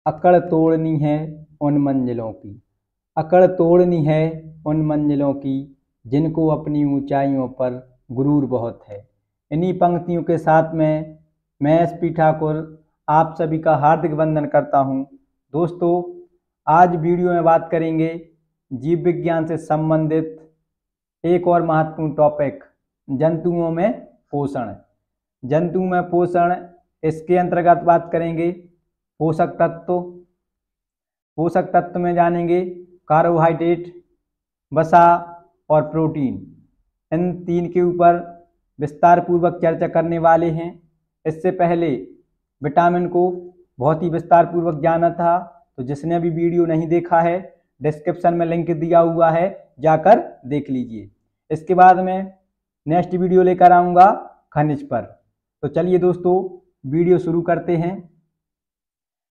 अकड़ तोड़नी है उन मंजिलों की, अकड़ तोड़नी है उन मंजिलों की जिनको अपनी ऊंचाइयों पर गुरूर बहुत है। इन्हीं पंक्तियों के साथ में मैं एसपी ठाकुर आप सभी का हार्दिक वंदन करता हूं। दोस्तों, आज वीडियो में बात करेंगे जीव विज्ञान से संबंधित एक और महत्वपूर्ण टॉपिक, जंतुओं में पोषण। जंतु में पोषण, इसके अंतर्गत बात करेंगे पोषक तत्व। पोषक तत्व में जानेंगे कार्बोहाइड्रेट, वसा और प्रोटीन। इन तीन के ऊपर विस्तार पूर्वक चर्चा करने वाले हैं। इससे पहले विटामिन को बहुत ही विस्तार पूर्वक जाना था, तो जिसने अभी वीडियो नहीं देखा है डिस्क्रिप्शन में लिंक दिया हुआ है, जाकर देख लीजिए। इसके बाद में नेक्स्ट वीडियो लेकर आऊँगा खनिज पर। तो चलिए दोस्तों, वीडियो शुरू करते हैं।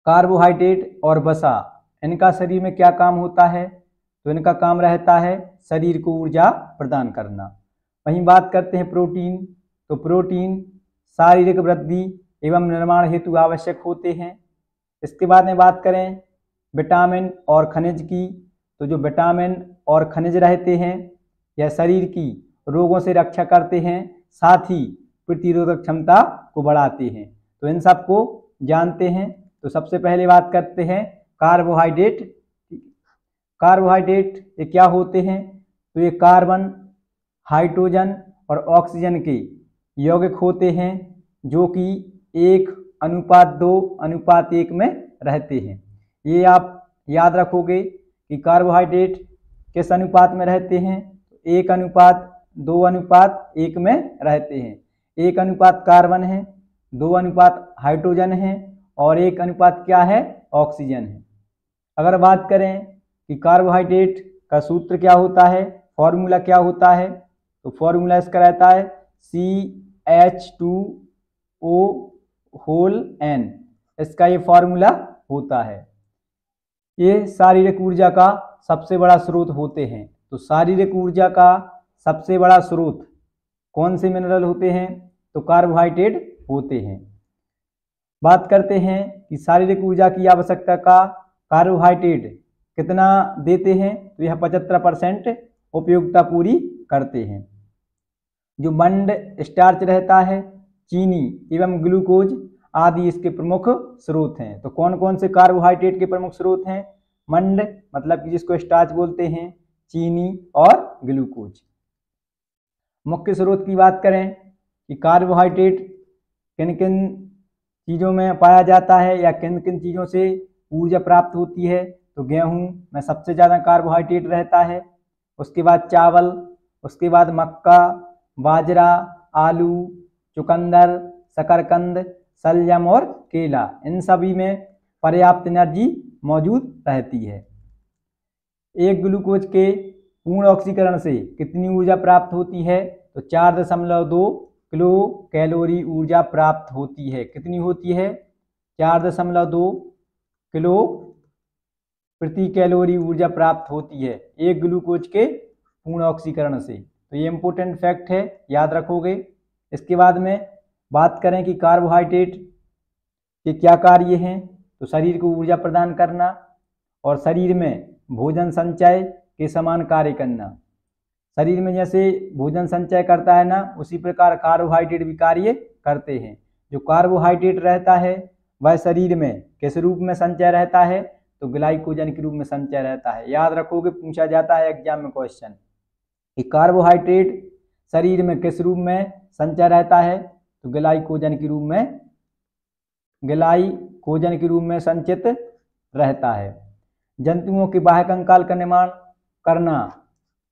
कार्बोहाइड्रेट और वसा, इनका शरीर में क्या काम होता है? तो इनका काम रहता है शरीर को ऊर्जा प्रदान करना। वहीं बात करते हैं प्रोटीन, तो प्रोटीन शारीरिक वृद्धि एवं निर्माण हेतु आवश्यक होते हैं। इसके बाद में बात करें विटामिन और खनिज की, तो जो विटामिन और खनिज रहते हैं यह शरीर की रोगों से रक्षा करते हैं, साथ ही प्रतिरोधक क्षमता को बढ़ाते हैं। तो इन सबको जानते हैं। तो सबसे पहले बात करते हैं कार्बोहाइड्रेट। कार्बोहाइड्रेट ये क्या होते हैं? तो ये कार्बन, हाइड्रोजन और ऑक्सीजन के यौगिक होते हैं, जो कि 1:2:1 में रहते हैं। ये आप याद रखोगे कि कार्बोहाइड्रेट किस अनुपात में रहते हैं? 1:2:1 में रहते हैं। 1 कार्बन है, 2 हाइड्रोजन है और 1 क्या है? ऑक्सीजन है। अगर बात करें कि कार्बोहाइड्रेट का सूत्र क्या होता है, फॉर्मूला क्या होता है, तो फॉर्मूला इसका रहता है CH2O(N). इसका ये फॉर्मूला होता है। ये शारीरिक ऊर्जा का सबसे बड़ा स्रोत होते हैं। तो शारीरिक ऊर्जा का सबसे बड़ा स्रोत कौन से मिनरल होते हैं? तो कार्बोहाइड्रेट होते हैं। बात करते हैं कि शारीरिक ऊर्जा की आवश्यकता का कार्बोहाइड्रेट कितना देते हैं, तो यह 75% उपयोगिता पूरी करते हैं। जो मंड स्टार्च रहता है, चीनी एवं ग्लूकोज आदि इसके प्रमुख स्रोत हैं। तो कौन कौन से कार्बोहाइड्रेट के प्रमुख स्रोत हैं? मंड मतलब कि जिसको स्टार्च बोलते हैं, चीनी और ग्लूकोज। मुख्य स्रोत की बात करें कि कार्बोहाइड्रेट किन किन चीज़ों में पाया जाता है या किन किन चीज़ों से ऊर्जा प्राप्त होती है, तो गेहूं में सबसे ज़्यादा कार्बोहाइड्रेट रहता है। उसके बाद चावल, उसके बाद मक्का, बाजरा, आलू, चुकंदर, शकरकंद, शलजम और केला, इन सभी में पर्याप्त एनर्जी मौजूद रहती है। एक ग्लूकोज के पूर्ण ऑक्सीकरण से कितनी ऊर्जा प्राप्त होती है? तो 4.2 किलो कैलोरी ऊर्जा प्राप्त होती है। कितनी होती है? 4.2 किलो प्रति कैलोरी ऊर्जा प्राप्त होती है एक ग्लूकोज के पूर्ण ऑक्सीकरण से। तो ये इंपॉर्टेंट फैक्ट है, याद रखोगे। इसके बाद में बात करें कि कार्बोहाइड्रेट के क्या कार्य हैं, तो शरीर को ऊर्जा प्रदान करना और शरीर में भोजन संचय के समान कार्य करना। शरीर में जैसे भोजन संचय करता है ना, उसी प्रकार कार्बोहाइड्रेट भी कार्य करते हैं। जो कार्बोहाइड्रेट रहता है वह शरीर में किस रूप में संचय रहता है? तो ग्लाइकोजन के रूप में संचय रहता है। याद रखोगे, पूछा जाता है एग्जाम में क्वेश्चन कि कार्बोहाइड्रेट शरीर में किस रूप में संचय रहता है? तो ग्लाइकोजन के रूप में संचित रहता है। जंतुओं के बाह्य कंकाल का निर्माण करना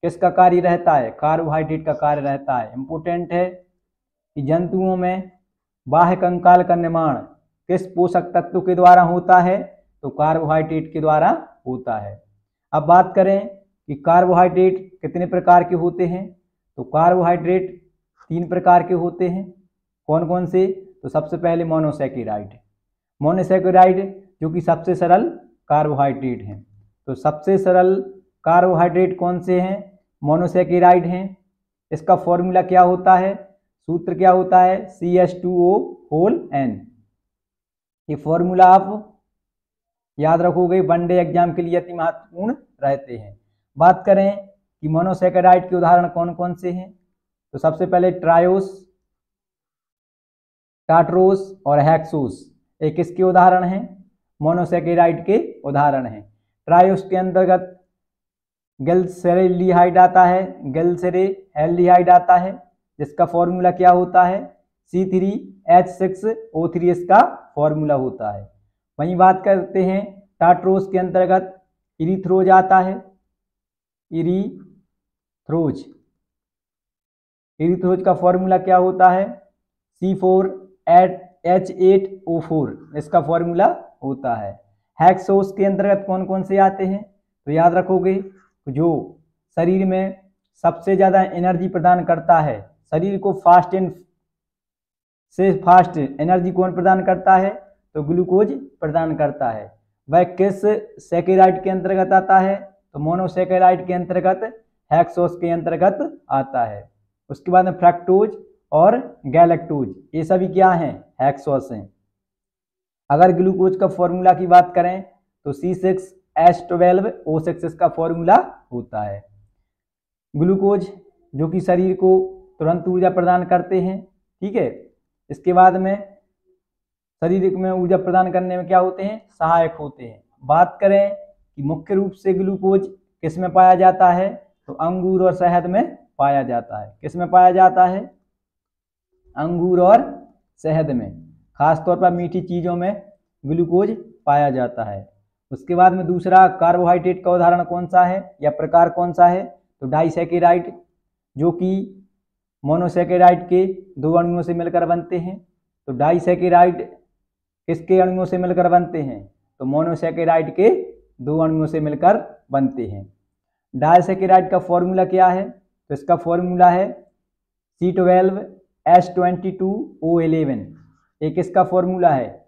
किसका कार्य रहता है? कार्बोहाइड्रेट का कार्य रहता है। इंपॉर्टेंट है कि जंतुओं में बाह्य कंकाल का निर्माण किस पोषक तत्व के द्वारा होता है? तो कार्बोहाइड्रेट के द्वारा होता है। अब बात करें कि कार्बोहाइड्रेट कितने प्रकार के होते हैं, तो कार्बोहाइड्रेट 3 प्रकार के होते हैं। कौन कौन से? तो सबसे पहले मोनोसैकेराइड। मोनोसैकेराइड जो कि सबसे सरल कार्बोहाइड्रेट हैं। तो सबसे सरल कार्बोहाइड्रेट कौन से हैं? मोनोसैकेराइड हैं। इसका फॉर्मूला क्या होता है, सूत्र क्या होता है? CH2O(N). ये फॉर्मूला आप याद रखोगे, वनडे एग्जाम के लिए अति महत्वपूर्ण रहते हैं। बात करें कि मोनोसेकेराइड के उदाहरण कौन कौन से हैं, तो सबसे पहले ट्रायोस, टार्टरोस और हेक्सोस एक किसके उदाहरण हैं, मोनोसेकेराइड के उदाहरण हैं। ट्रायोस के अंतर्गत ग्लिसरॉल्डिहाइड आता है, ग्लिसरॉल्डिहाइड आता है, जिसका फॉर्मूला क्या होता है, C3H6O3 इसका फॉर्मूला होता है। वहीं बात करते हैं टार्टरोस के अंतर्गत इरीथ्रोज आता है, इरीथ्रोज का फॉर्मूला क्या होता है, C4H8O4 इसका फॉर्मूला होता है। हेक्सोस के अंतर्गत कौन कौन से आते हैं, तो याद रखोगे जो शरीर में सबसे ज़्यादा एनर्जी प्रदान करता है, शरीर को फास्ट एनर्जी कौन प्रदान करता है, तो ग्लूकोज प्रदान करता है। वह किस सेकेराइड के अंतर्गत आता है, तो मोनोसेकेराइड के अंतर्गत, हेक्सोस के अंतर्गत आता है। उसके बाद में फ्रक्टोज और गैलेक्टोज ये सभी क्या हैं, हेक्सोस हैं। अगर ग्लूकोज का फॉर्मूला की बात करें तो C6H12O6 इसका फॉर्मूला होता है। ग्लूकोज जो कि शरीर को तुरंत ऊर्जा प्रदान करते हैं, ठीक है। इसके बाद में शरीर में ऊर्जा प्रदान करने में क्या होते हैं, सहायक होते हैं। बात करें कि मुख्य रूप से ग्लूकोज किस में पाया जाता है, तो अंगूर और शहद में पाया जाता है। किस में पाया जाता है, अंगूर और शहद में, खासतौर पर मीठी चीज़ों में ग्लूकोज पाया जाता है। उसके बाद में दूसरा कार्बोहाइड्रेट का उदाहरण कौन सा है या प्रकार कौन सा है, तो डाइसेकेराइड, जो कि मोनोसेकेराइड के दो अणुओं से मिलकर बनते हैं। तो डाइसेकेराइड किसके अणुओं से मिलकर बनते हैं, तो मोनोसेकेराइड के दो अणुओं से मिलकर बनते हैं। डाइसेकेराइड का फॉर्मूला क्या है, तो इसका फॉर्मूला है C12H22O11 एक इसका फॉर्मूला है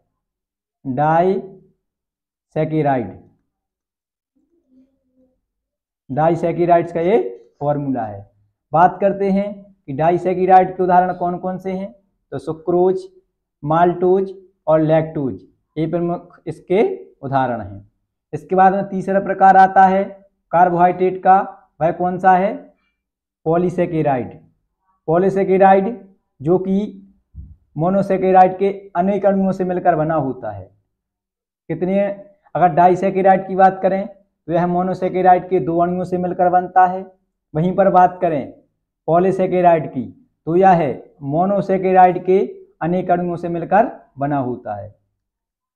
डाइसेकेराइड्स का ये फॉर्मूला है। बात करते हैं कि डाइसेकेराइड के उदाहरण कौन कौन से हैं, तो सुक्रोज, माल्टोज और लैक्टोज ये प्रमुख इसके उदाहरण हैं। इसके बाद में तीसरा प्रकार आता है कार्बोहाइड्रेट का, वह कौन सा है, पॉलीसेकेराइड। पॉलीसेकेराइड जो कि मोनोसेकेराइड के अनेक अणुओं से मिलकर बना होता है। कितने, अगर डाइसेकेराइड की बात करें तो यह मोनोसेकेराइड के दो अणुओं से मिलकर बनता है। वहीं पर बात करें पॉलीसेकेराइड की तो यह है मोनोसेकेराइड के अनेक अणुओं से मिलकर बना होता है।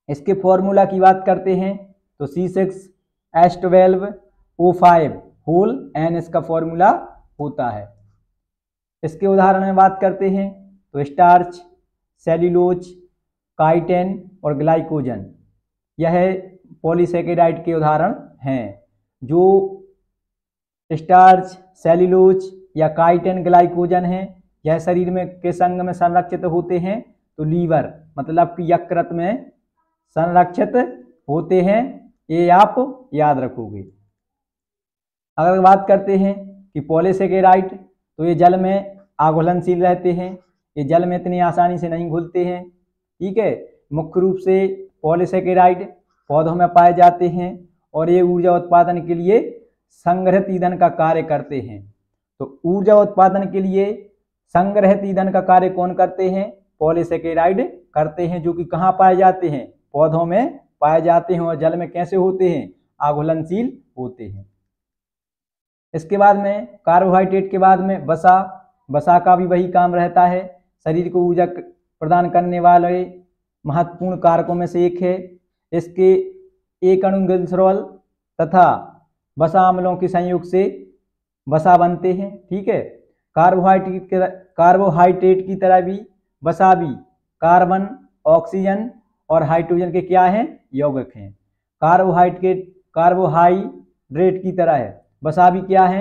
इसके फॉर्मूला की बात करते हैं तो C6H12O5 होल N इसका फॉर्मूला होता है। इसके उदाहरण में बात करते हैं तो स्टार्च, सेल्यूलोज, काइटिन और ग्लाइकोजन यह पॉलीसेकेराइड के उदाहरण हैं। जो स्टार्च, सेल्यूलोज या काइटिन, ग्लाइकोजन हैं यह शरीर में किस अंग में संरक्षित होते हैं, तो लीवर मतलब कि यकृत में संरक्षित होते हैं, ये आप याद रखोगे। अगर बात करते हैं कि पॉलीसेकेराइड तो ये जल में आघुलनशील रहते हैं, ये जल में इतनी आसानी से नहीं घुलते हैं, ठीक है। मुख्य रूप से पॉलीसेकेराइड पौधों में पाए जाते हैं और ये ऊर्जा उत्पादन के लिए संग्रहित ईंधन का कार्य करते हैं। तो ऊर्जा उत्पादन के लिए संग्रहित ईंधन का कार्य कौन करते हैं, पॉलीसेकेराइड करते हैं, जो कि कहाँ पाए जाते हैं, पौधों में पाए जाते हैं और जल में कैसे होते हैं, आघुलनशील होते हैं। इसके बाद में कार्बोहाइड्रेट के बाद में वसा का भी वही काम रहता है, शरीर को ऊर्जा प्रदान करने वाले महत्वपूर्ण कारकों में से एक है। इसके एक अणु ग्लिसरॉल तथा वसा अम्लों के संयोग से वसा बनते हैं, ठीक है। कार्बोहाइड्रेट की तरह भी वसा भी कार्बन, ऑक्सीजन और हाइड्रोजन के क्या हैं, यौगिक हैं। कार्बोहाइड्रेट की तरह है, वसा भी क्या है,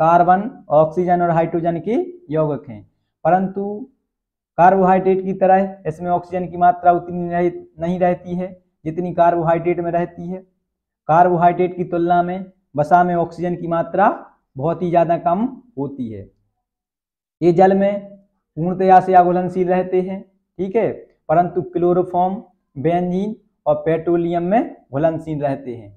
कार्बन, ऑक्सीजन और हाइड्रोजन के यौगिक हैं। परंतु कार्बोहाइड्रेट की तरह इसमें ऑक्सीजन की मात्रा उतनी नहीं रहती है जितनी कार्बोहाइड्रेट में रहती है। कार्बोहाइड्रेट की तुलना में वसा में ऑक्सीजन की मात्रा बहुत ही ज़्यादा कम होती है। ये जल में पूर्णतया से आघुलनशील रहते हैं, ठीक है, परंतु क्लोरोफॉर्म, बेंजीन और पेट्रोलियम में घुलनशील रहते हैं।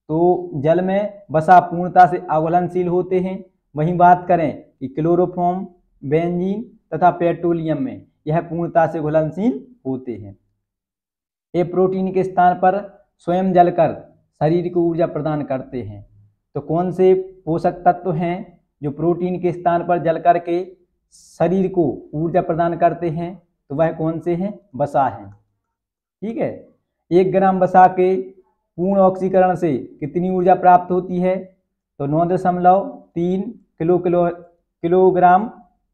तो जल में वसा पूर्णता से अघुलनशील होते हैं। वहीं बात करें कि क्लोरोफॉर्म, बेंजीन तथा पेट्रोलियम में यह पूर्णता से घुलनशील होते हैं। ये प्रोटीन के स्थान पर स्वयं जलकर शरीर को ऊर्जा प्रदान करते हैं। तो कौन से पोषक तत्व हैं जो प्रोटीन के स्थान पर जल करके शरीर को ऊर्जा प्रदान करते हैं? तो वह कौन से हैं? वसा हैं। ठीक है। 1 ग्राम वसा के पूर्ण ऑक्सीकरण से कितनी ऊर्जा प्राप्त होती है? तो 9.3 किलोग्राम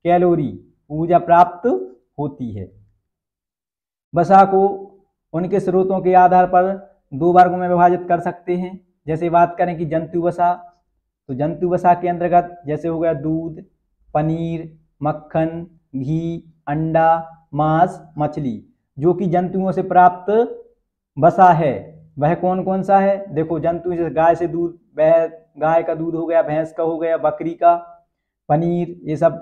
कैलोरी ऊर्जा प्राप्त होती है। वसा को उनके स्रोतों के आधार पर 2 वर्गों में विभाजित कर सकते हैं। जैसे बात करें कि जंतु वसा, तो जंतु वसा के अंतर्गत जैसे हो गया दूध, पनीर, मक्खन, घी, अंडा, मांस, मछली। जो कि जंतुओं से प्राप्त वसा है वह कौन कौन सा है? देखो, जंतु जैसे गाय से दूध, गाय का दूध हो गया, भैंस का हो गया, बकरी का, पनीर, ये सब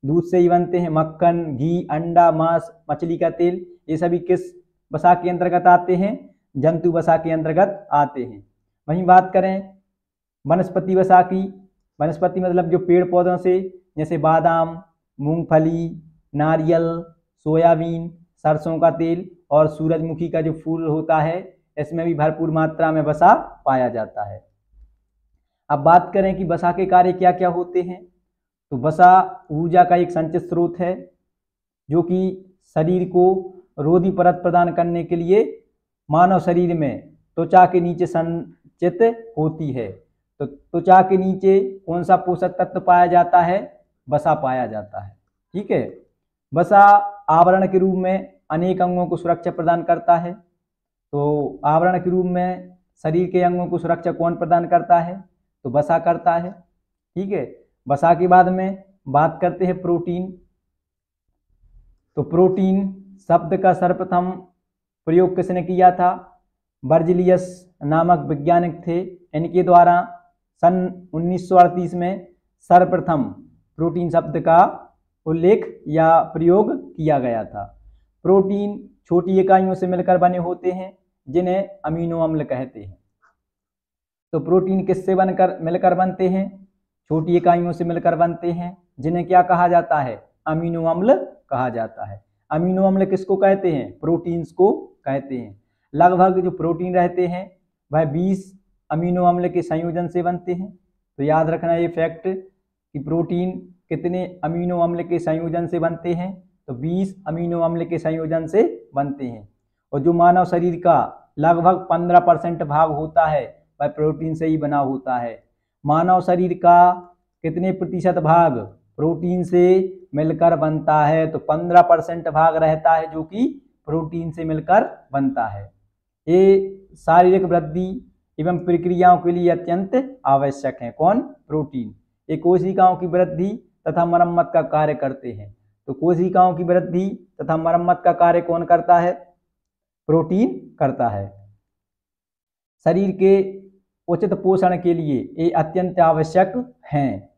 दूध से ही बनते हैं। मक्खन, घी, अंडा, मांस, मछली का तेल, ये सभी किस वसा के अंतर्गत आते हैं? जंतु वसा के अंतर्गत आते हैं। वहीं बात करें वनस्पति वसा की, वनस्पति मतलब जो पेड़ पौधों से, जैसे बादाम, मूंगफली, नारियल, सोयाबीन, सरसों का तेल और सूरजमुखी का जो फूल होता है, इसमें भी भरपूर मात्रा में वसा पाया जाता है। अब बात करें कि वसा के कार्य क्या क्या होते हैं, तो वसा ऊर्जा का एक संचित स्रोत है जो कि शरीर को रोधी परत प्रदान करने के लिए मानव शरीर में त्वचा के नीचे संचित होती है। तो त्वचा के नीचे कौन सा पोषक तत्व पाया जाता है? वसा पाया जाता है। ठीक है। वसा आवरण के रूप में अनेक अंगों को सुरक्षा प्रदान करता है। तो आवरण के रूप में शरीर के अंगों को सुरक्षा कौन प्रदान करता है? तो वसा करता है। ठीक है। वसा के बाद में बात करते हैं प्रोटीन। तो प्रोटीन शब्द का सर्वप्रथम प्रयोग किसने किया था? बर्जिलियस नामक वैज्ञानिक थे। इनके द्वारा सन 1938 में सर्वप्रथम प्रोटीन शब्द का उल्लेख या प्रयोग किया गया था। प्रोटीन छोटी इकाइयों से मिलकर बने होते हैं जिन्हें अमीनो अम्ल कहते हैं। तो प्रोटीन किससे मिलकर बनते हैं? छोटी इकाइयों से मिलकर बनते हैं जिन्हें क्या कहा जाता है? अमीनो अम्ल कहा जाता है। अमीनो अम्ल किसको कहते हैं? प्रोटीन्स को कहते हैं। लगभग जो प्रोटीन रहते हैं वह 20 अमीनो अम्ल के संयोजन से बनते हैं। तो याद रखना ये फैक्ट कि प्रोटीन कितने अमीनो अम्ल के संयोजन से बनते हैं? तो 20 अमीनो अम्ल के संयोजन से बनते हैं। और जो मानव शरीर का लगभग 15% भाग होता है वह प्रोटीन से ही बना होता है। मानव शरीर का कितने प्रतिशत भाग प्रोटीन से मिलकर बनता है? तो 15% भाग रहता है जो कि प्रोटीन से मिलकर बनता है। ये शारीरिक वृद्धि एवं प्रक्रियाओं के लिए अत्यंत आवश्यक है। कौन? प्रोटीन। ये कोशिकाओं की वृद्धि तथा मरम्मत का कार्य करते हैं। तो कोशिकाओं की वृद्धि तथा मरम्मत का कार्य कौन करता है? प्रोटीन करता है। शरीर के उचित पोषण के लिए ये अत्यंत आवश्यक हैं।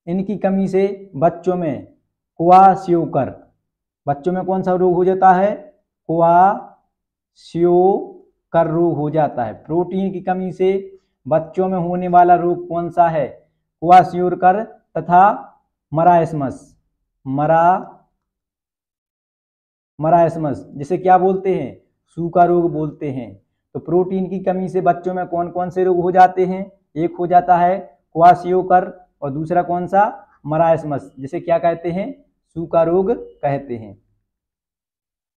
इनकी कमी से बच्चों में क्वाशियोकर, बच्चों में कौन सा रोग हो जाता है? क्वाशियोकर रोग हो जाता है। प्रोटीन की कमी से बच्चों में होने वाला रोग कौन सा है? क्वाशियोकर तथा मरायस्मस। मरायस्मस जिसे क्या बोलते हैं? सूखा रोग बोलते हैं। तो प्रोटीन की कमी से बच्चों में कौन कौन से रोग हो जाते हैं? एक हो जाता है क्वाशियोकर और दूसरा कौन सा? मरायस्मस जिसे क्या कहते हैं? सूखा रोग कहते हैं।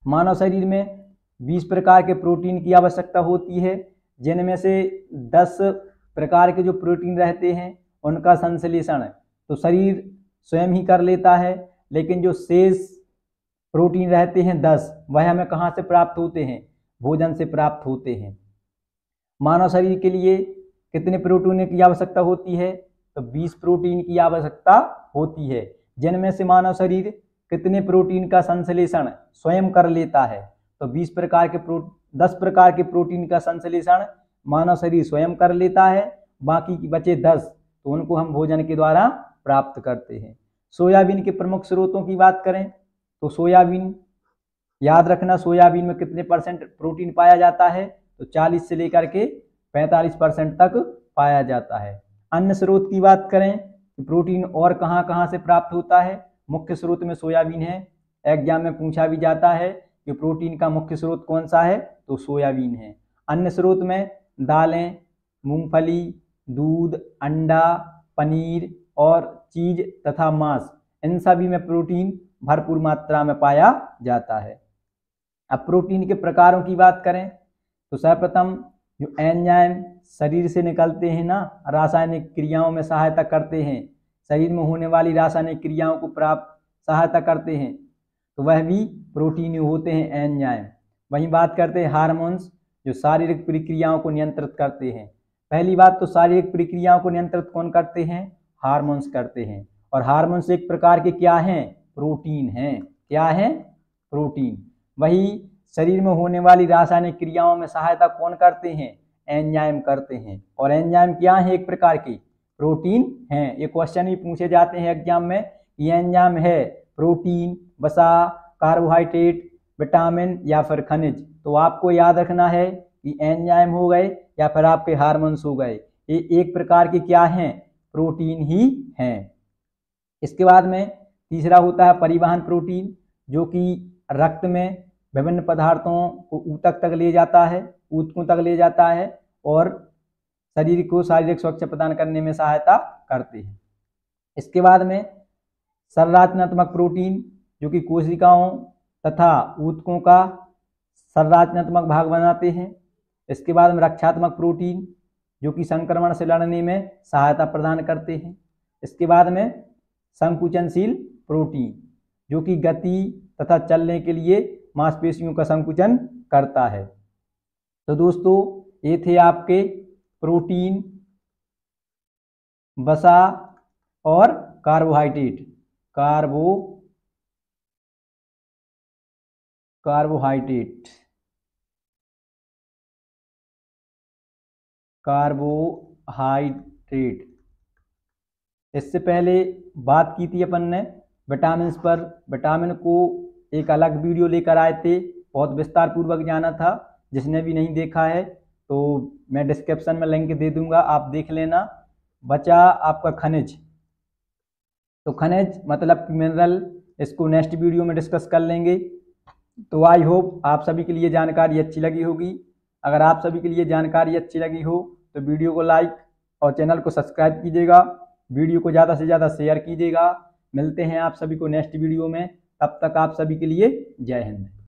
मानव शरीर में 20 प्रकार के प्रोटीन की आवश्यकता होती है, जिनमें से 10 प्रकार के जो प्रोटीन रहते हैं उनका संश्लेषण तो शरीर स्वयं ही कर लेता है, लेकिन जो शेष प्रोटीन रहते हैं 10 वह हमें कहाँ से प्राप्त होते हैं? भोजन से प्राप्त होते हैं। मानव शरीर के लिए कितने प्रोटीन की आवश्यकता होती है? तो 20 प्रोटीन की आवश्यकता होती है, जिनमें से मानव शरीर कितने प्रोटीन का संश्लेषण स्वयं कर लेता है? तो 10 प्रकार के प्रोटीन का संश्लेषण मानव शरीर स्वयं कर लेता है। बाकी की बचे 10 तो उनको हम भोजन के द्वारा प्राप्त करते हैं। सोयाबीन के प्रमुख स्रोतों की बात करें तो सोयाबीन याद रखना सोयाबीन में कितने परसेंट प्रोटीन पाया जाता है, तो 40 से लेकर के 45% तक पाया जाता है। अन्य स्रोत की बात करें कि प्रोटीन और कहाँ कहाँ से प्राप्त होता है, मुख्य स्रोत में सोयाबीन है। एग्जाम में पूछा भी जाता है कि प्रोटीन का मुख्य स्रोत कौन सा है, तो सोयाबीन है। अन्य स्रोत में दालें, मूंगफली, दूध, अंडा, पनीर और चीज तथा मांस, इन सभी में प्रोटीन भरपूर मात्रा में पाया जाता है। अब प्रोटीन के प्रकारों की बात करें तो सर्वप्रथम जो एंजाइम शरीर से निकलते हैं ना, रासायनिक क्रियाओं में सहायता करते हैं, शरीर में होने वाली रासायनिक क्रियाओं को प्राप्त सहायता करते हैं, तो वह भी प्रोटीन होते हैं एंजाइम। वहीं बात करते हैं हार्मोन्स, जो शारीरिक प्रक्रियाओं को नियंत्रित करते हैं। पहली बात तो शारीरिक प्रक्रियाओं को नियंत्रित कौन करते हैं, हार्मोन्स करते हैं। और हार्मोन्स एक प्रकार के क्या हैं, प्रोटीन हैं। क्या है, प्रोटीन। वही शरीर में होने वाली रासायनिक क्रियाओं में सहायता कौन करते हैं, एंजाइम करते हैं। और एंजाइम क्या है, एक प्रकार के प्रोटीन हैं। ये क्वेश्चन भी पूछे जाते हैं एग्जाम में, ये एंजाइम है प्रोटीन, वसा, कार्बोहाइड्रेट, विटामिन या फिर खनिज। तो आपको याद रखना है कि एंजाइम हो गए या फिर आपके हार्मोन्स हो गए, ये एक प्रकार के क्या हैं, प्रोटीन ही हैं। इसके बाद में तीसरा होता है परिवहन प्रोटीन, जो कि रक्त में विभिन्न पदार्थों को ऊतक तक ले जाता है, ऊतकों तक ले जाता है और शरीर को शारीरिक सुरक्षा प्रदान करने में सहायता करते हैं। इसके बाद में संरचनात्मक प्रोटीन, जो कि कोशिकाओं तथा ऊतकों का संरचनात्मक भाग बनाते हैं। इसके बाद में रक्षात्मक प्रोटीन, जो कि संक्रमण से लड़ने में सहायता प्रदान करते हैं। इसके बाद में संकुचनशील प्रोटीन, जो कि गति तथा चलने के लिए मांसपेशियों का संकुचन करता है। तो दोस्तों ये थे आपके प्रोटीन, वसा और कार्बोहाइड्रेट। कार्बोहाइड्रेट। इससे पहले बात की थी अपन ने विटामिन पर। विटामिन को एक अलग वीडियो लेकर आए थे, बहुत विस्तार पूर्वक जाना था। जिसने भी नहीं देखा है तो मैं डिस्क्रिप्शन में लिंक दे दूंगा, आप देख लेना। बचा आपका खनिज, तो खनिज मतलब मिनरल, इसको नेक्स्ट वीडियो में डिस्कस कर लेंगे। तो आई होप आप सभी के लिए जानकारी अच्छी लगी होगी। अगर आप सभी के लिए जानकारी अच्छी लगी हो तो वीडियो को लाइक और चैनल को सब्सक्राइब कीजिएगा, वीडियो को ज़्यादा से ज़्यादा शेयर कीजिएगा। मिलते हैं आप सभी को नेक्स्ट वीडियो में, तब तक आप सभी के लिए जय हिंद।